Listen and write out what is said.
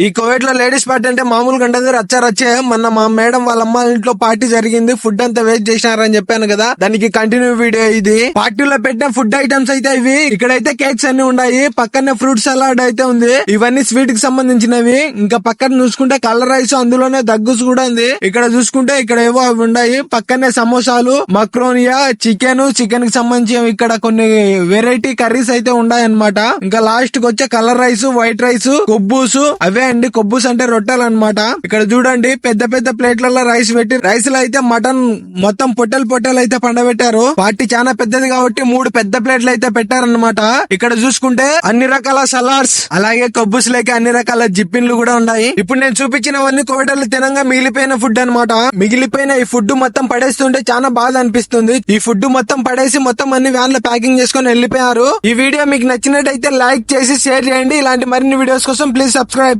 ఈ కోవిడ్ లో ladies party అంటే మామూలుగా ఉండదు, రచ్చే. మొన్న మా మేడం వాళ్ళ అమ్మ ఇంట్లో పార్టీ జరిగింది, ఫుడ్ అంతా వేస్ట్ చేసినారని చెప్పాను కదా, దానికి కంటిన్యూ వీడియో ఇది. పార్టీలో పెట్టిన ఫుడ్ ఐటమ్స్ అయితే ఇవి. ఇక్కడైతే కేక్స్ అన్ని ఉన్నాయి, పక్కనే ఫ్రూట్ సలాడ్ అయితే ఉంది, ఇవన్నీ స్వీట్ కి సంబంధించినవి. ఇంకా పక్కన చూసుకుంటే కలర్ రైస్, అందులోనే దగ్గుస్ కూడా ఉంది. ఇక్కడ చూసుకుంటే ఇక్కడ ఏవో అవి ఉన్నాయి, పక్కనే సమోసాలు, మక్రోనియా, చికెన్ కి సంబంధించి ఇక్కడ కొన్ని వెరైటీ కర్రీస్ అయితే ఉన్నాయన్నమాట. ఇంకా లాస్ట్ కి వచ్చే కలర్ రైస్, వైట్ రైస్, కొబ్బూసు అవే అండి. కొబ్బుస్ అంటే రొట్టెలు అన్నమాట. ఇక్కడ చూడండి పెద్ద పెద్ద ప్లేట్లలో రైస్ పెట్టి, రైస్ లో అయితే మటన్ మొత్తం పొట్టెలు అయితే పండబెట్టారు. పార్టీ చాలా పెద్దది కాబట్టి 3 పెద్ద ప్లేట్లు అయితే పెట్టారన్నమాట. ఇక్కడ చూసుకుంటే అన్ని రకాల సలాడ్స్, అలాగే కొబ్బుస్ లేక అన్ని రకాల జిప్పిన్లు కూడా ఉన్నాయి. ఇప్పుడు నేను చూపించినవన్నీ కోవిడ్లో తినంగా మిగిలిపోయిన ఫుడ్ అన్నమాట. మిగిలిపోయిన ఈ ఫుడ్ మొత్తం పడేస్తుంటే చాలా బాధ అనిపిస్తుంది. ఈ ఫుడ్ మొత్తం పడేసి మొత్తం అన్ని వ్యాన్ లో ప్యాకింగ్ చేసుకుని వెళ్ళిపోయారు. ఈ వీడియో మీకు నచ్చినట్టయితే లైక్ చేసి షేర్ చేయండి. ఇలాంటి మరిన్ని వీడియోస్ కోసం ప్లీజ్ సబ్స్క్రైబ్.